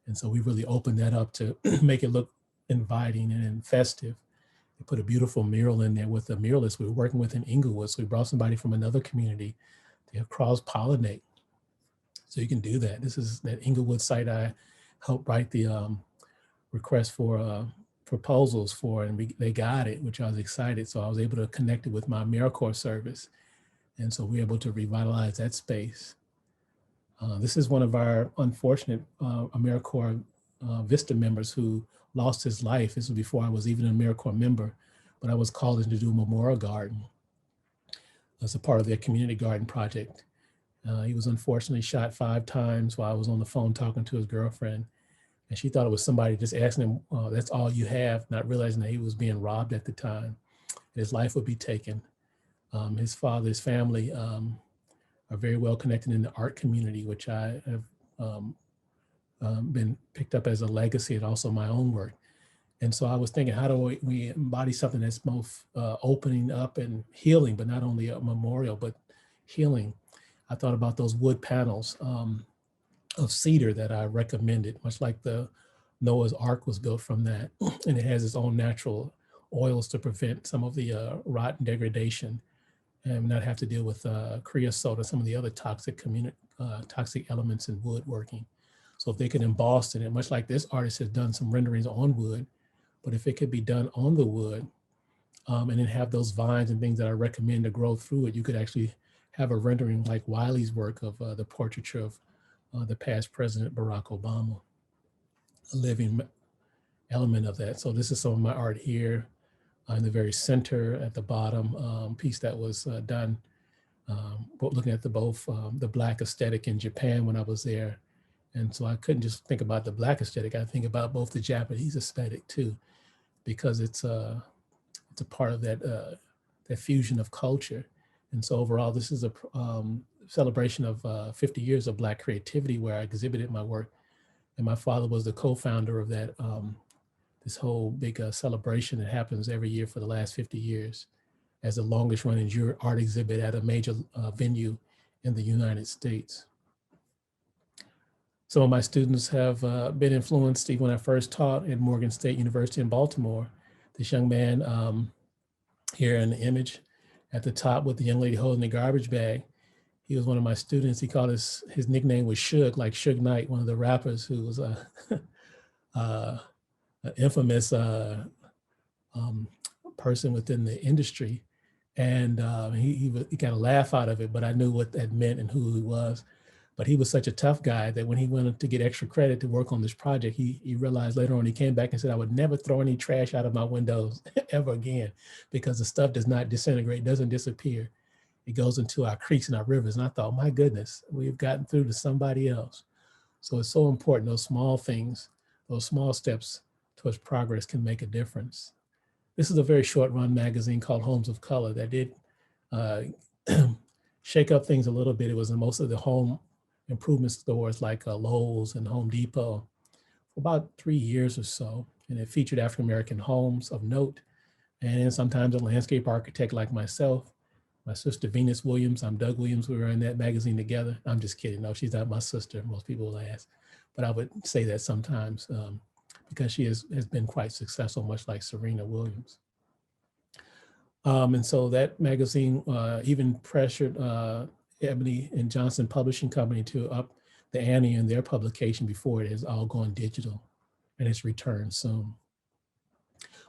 And so we really opened that up to make it look inviting and festive. We put a beautiful mural in there with the muralist we were working with in Inglewood. So we brought somebody from another community to cross-pollinate. So you can do that. This is that Inglewood site I helped write the request for proposals for, and they got it, which I was excited. So I was able to connect it with my AmeriCorps service. And so we were able to revitalize that space. This is one of our unfortunate AmeriCorps Vista members who lost his life. This was before I was even an AmeriCorps member, but I was called in to do a memorial garden as a part of their community garden project. He was unfortunately shot 5 times while I was on the phone talking to his girlfriend. And she thought it was somebody just asking him, that's all you have, not realizing that he was being robbed at the time. His life would be taken. His father's family are very well connected in the art community, which I have been picked up as a legacy and also my own work. And so I was thinking, how do we embody something that's both opening up and healing, but not only a memorial, but healing. I thought about those wood panels of cedar that I recommended, much like the Noah's Ark was built from that. And it has its own natural oils to prevent some of the rot and degradation and not have to deal with creosote or some of the other toxic elements in woodworking. So if they could emboss it, and much like this artist has done some renderings on wood, but if it could be done on the wood and then have those vines and things that I recommend to grow through it, you could actually have a rendering like Wiley's work of the portraiture of the past President Barack Obama, a living element of that. So this is some of my art here in the very center at the bottom, piece that was done looking at the Black aesthetic in Japan when I was there. And so I couldn't just think about the Black aesthetic, I think about both the Japanese aesthetic too, because it's a part of that, that fusion of culture. And so overall, this is a celebration of 50 years of Black creativity where I exhibited my work. And my father was the co-founder of that, this whole big celebration that happens every year for the last 50 years as the longest running art exhibit at a major venue in the United States. Some of my students have been influenced. Even when I first taught at Morgan State University in Baltimore, this young man here in the image at the top with the young lady holding the garbage bag, he was one of my students. He called his nickname was Suge, like Suge Knight, one of the rappers who was an infamous person within the industry. And he got a laugh out of it, but I knew what that meant and who he was. But he was such a tough guy that when he went to get extra credit to work on this project, he realized later on, he came back and said, I would never throw any trash out of my windows ever again, because the stuff does not disintegrate, doesn't disappear. It goes into our creeks and our rivers. And I thought, my goodness, we've gotten through to somebody else. So it's so important, those small things, those small steps towards progress can make a difference. This is a very short run magazine called Homes of Color that did shake up things a little bit. It was in most of the home improvement stores like Lowe's and Home Depot for about 3 years or so. And it featured African-American homes of note. And sometimes a landscape architect like myself, my sister Venus Williams, I'm Doug Williams, we were in that magazine together. I'm just kidding, no, she's not my sister, most people will ask. But I would say that sometimes because she has been quite successful, much like Serena Williams. And so that magazine even pressured Ebony and Johnson Publishing Company to up the ante in their publication before it is all going digital, and it's returned soon.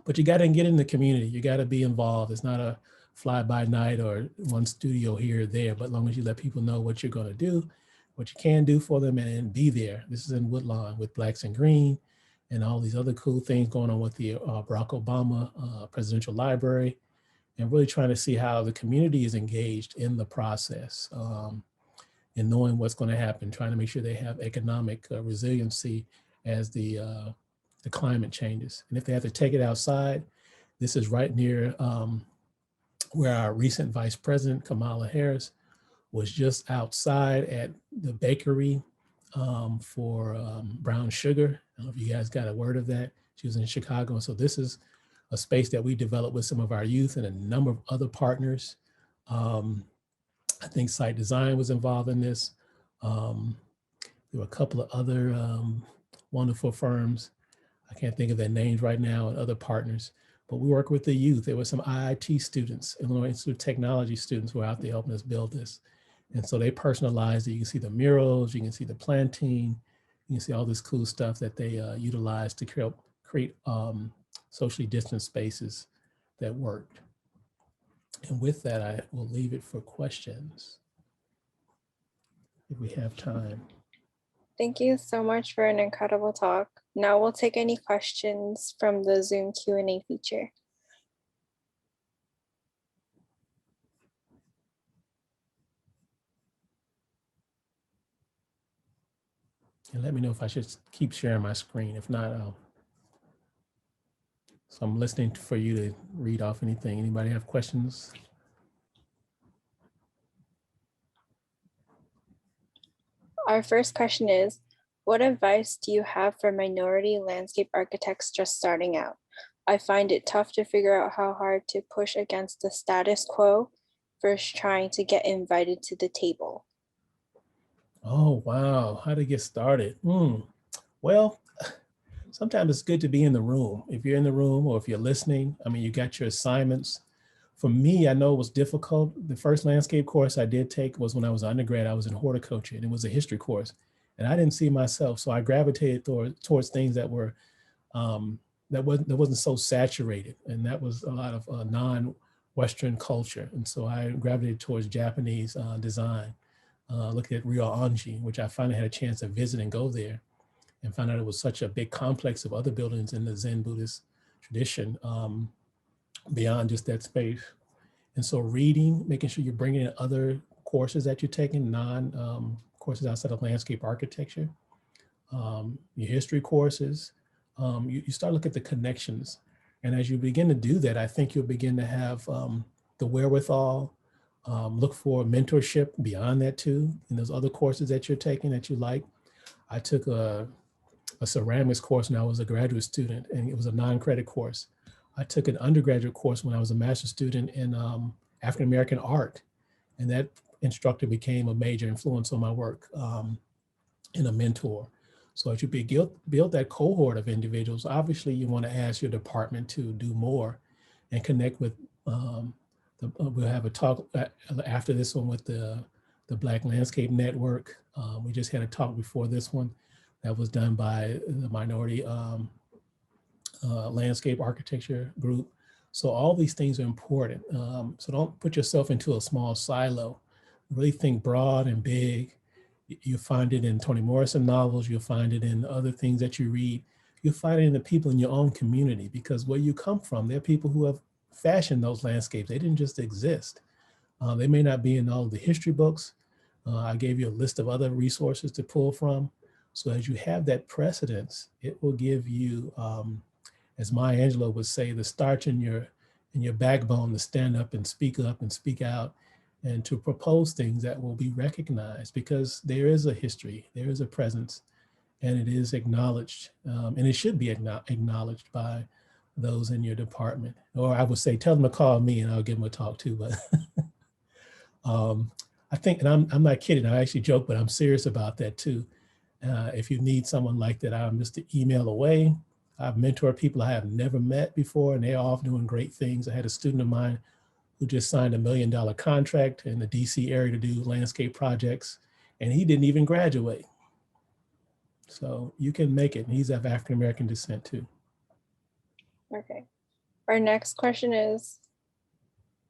But you got to get in the community. You got to be involved. It's not a fly by night or one studio here or there, but as long as you let people know what you're going to do, what you can do for them, and be there. This is in Woodlawn with Blacks in Green and all these other cool things going on with the Barack Obama Presidential Library, and really trying to see how the community is engaged in the process and knowing what's going to happen, trying to make sure they have economic resiliency as the climate changes. And if they have to take it outside, this is right near where our recent Vice President, Kamala Harris, was just outside at the bakery for brown sugar. I don't know if you guys got a word of that. She was in Chicago. And so this is a space that we developed with some of our youth and a number of other partners. I think Site Design was involved in this. There were a couple of other wonderful firms. I can't think of their names right now, and other partners, but we work with the youth. There were some IIT students, Illinois Institute of Technology students who were out there helping us build this. And so they personalized it. You can see the murals, you can see the planting, you can see all this cool stuff that they utilized to create socially distant spaces that worked. And with that, I will leave it for questions if we have time. Thank you so much for an incredible talk. Now we'll take any questions from the Zoom Q&A feature. And let me know if I should keep sharing my screen. If not, so I'm listening for you to read off anything. Anybody have questions? Our first question is, what advice do you have for minority landscape architects just starting out? I find it tough to figure out how hard to push against the status quo versus trying to get invited to the table. Oh, wow. How to get started? Well, sometimes it's good to be in the room. If you're in the room or if you're listening, I mean, you got your assignments. For me, I know it was difficult. The first landscape course I did take was when I was an undergrad. I was in horticulture, and it was a history course. And I didn't see myself, so I gravitated towards things that were that wasn't so saturated, and that was a lot of non-Western culture. And so I gravitated towards Japanese design, looking at Ryoanji, which I finally had a chance to visit and go there, and found out it was such a big complex of other buildings in the Zen Buddhist tradition beyond just that space. And so reading, making sure you're bringing in other courses that you're taking, courses outside of landscape architecture, your history courses, you start looking at the connections. And as you begin to do that, I think you'll begin to have the wherewithal Look for mentorship beyond that too, in those other courses that you're taking that you like. I took a ceramics course when I was a graduate student, and it was a non-credit course. I took an undergraduate course when I was a master's student in African-American art, and that instructor became a major influence on my work and a mentor. So as you build that cohort of individuals, obviously you want to ask your department to do more and connect with, we'll have a talk after this one with the Black Landscape Network. We just had a talk before this one that was done by the Minority Landscape Architecture Group. So all these things are important. So don't put yourself into a small silo. Really think broad and big. You'll find it in Toni Morrison novels. You'll find it in other things that you read. You'll find it in the people in your own community, because where you come from, there are people who have fashioned those landscapes. They didn't just exist. They may not be in all of the history books. I gave you a list of other resources to pull from. So as you have that precedence, it will give you, as Maya Angelou would say, the starch in your backbone to stand up and speak out, and to propose things that will be recognized, because there is a history, there is a presence, and it is acknowledged, and it should be acknowledged by those in your department. Or I would say, tell them to call me and I'll give them a talk too. But I think, and I'm not kidding, I actually joke, but I'm serious about that too. If you need someone like that, I'm just an email away. I've mentored people I have never met before, and they're off doing great things. I had a student of mine who just signed $1 million contract in the DC area to do landscape projects, and he didn't even graduate. So you can make it, and he's of African-American descent too. Okay. Our next question is,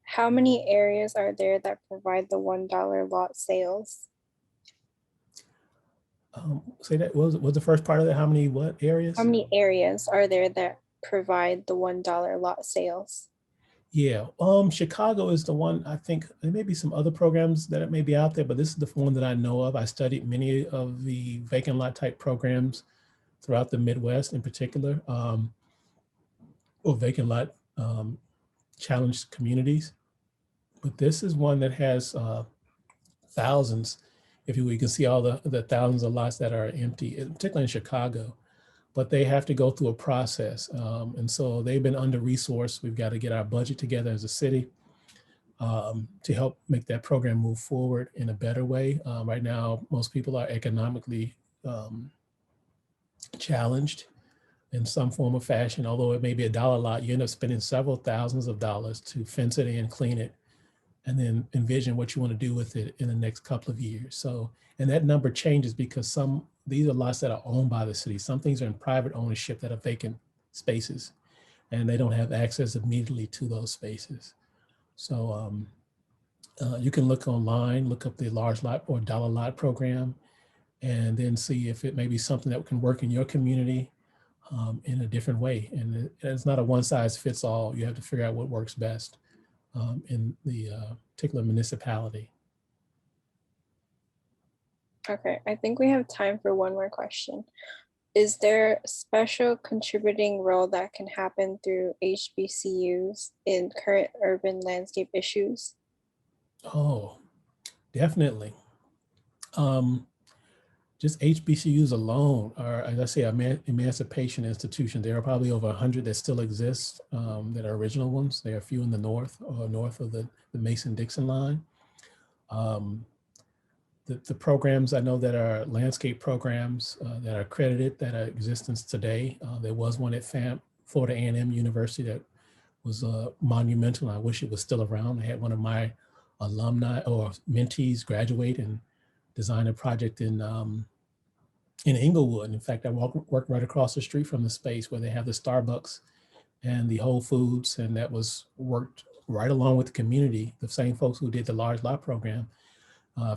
how many areas are there that provide the $1 lot sales? Say that, what was the first part of that? How many what areas? How many areas are there that provide the $1 lot sales? Yeah, Chicago is the one. I think there may be some other programs that may be out there, but this is the one that I know of. I studied many of the vacant lot type programs throughout the Midwest in particular, or vacant lot challenged communities. But this is one that has thousands, if you will. You can see all the thousands of lots that are empty, particularly in Chicago. But they have to go through a process. And so they've been under-resourced. We've got to get our budget together as a city to help make that program move forward in a better way. Right now, most people are economically challenged in some form or fashion. Although it may be $1 lot, you end up spending several thousands of dollars to fence it in, clean it, and then envision what you want to do with it in the next couple of years. So, and that number changes because these are lots that are owned by the city. Some things are in private ownership that are vacant spaces, and they don't have access immediately to those spaces. So you can look online, look up the large lot or dollar lot program, and then see if it may be something that can work in your community in a different way. And it's not a one size fits all. You have to figure out what works best in the particular municipality. Okay, I think we have time for one more question. Is there a special contributing role that can happen through HBCUs in current urban landscape issues? Oh, definitely. Just HBCUs alone are, as I say, emancipation institutions. There are probably over 100 that still exist that are original ones. There are a few in the north or north of the Mason-Dixon line. The programs I know that are landscape programs that are accredited, that are in existence today. There was one at Florida A&M University that was monumental. I wish it was still around. I had one of my alumni or mentees graduate and design a project in Inglewood. In fact, I worked right across the street from the space where they have the Starbucks and the Whole Foods, and that was worked right along with the community. The same folks who did the large lot program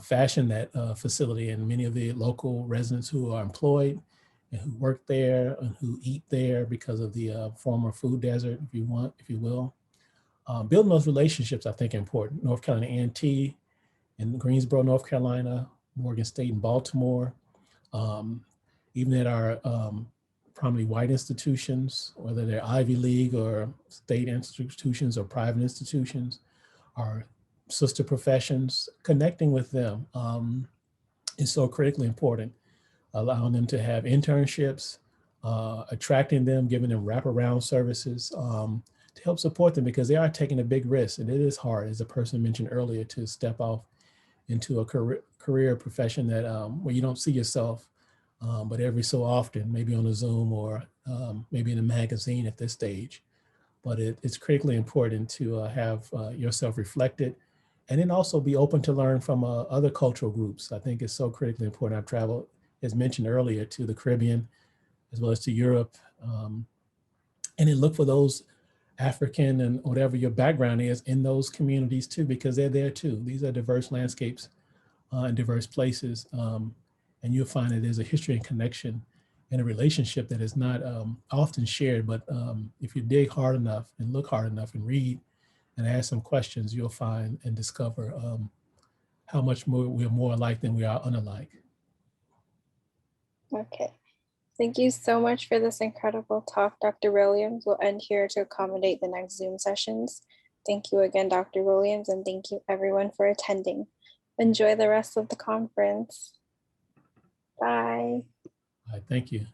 fashioned that facility, and many of the local residents who are employed and who work there and who eat there because of the former food desert, if you will. Building those relationships, I think, are important. North Carolina A&T in Greensboro, North Carolina, Morgan State in Baltimore, even at our primarily white institutions, whether they're Ivy League or state institutions or private institutions, are sister professions, connecting with them is so critically important. Allowing them to have internships, attracting them, giving them wraparound services to help support them, because they are taking a big risk, and it is hard, as a person mentioned earlier, to step off into a career profession that where you don't see yourself, but every so often, maybe on a Zoom or maybe in a magazine at this stage. But it's critically important to have yourself reflected, and then also be open to learn from other cultural groups. I think it's so critically important. I've traveled, as mentioned earlier, to the Caribbean, as well as to Europe, and then look for those African and whatever your background is in those communities too, because they're there too. These are diverse landscapes and diverse places, and you'll find that there's a history and connection and a relationship that is not often shared, but if you dig hard enough and look hard enough and read and ask some questions, you'll find and discover how much more we're more alike than we are unalike. Okay. Thank you so much for this incredible talk, Dr. Williams. We'll end here to accommodate the next Zoom sessions. Thank you again, Dr. Williams, and thank you everyone for attending. Enjoy the rest of the conference. Bye. All right, thank you.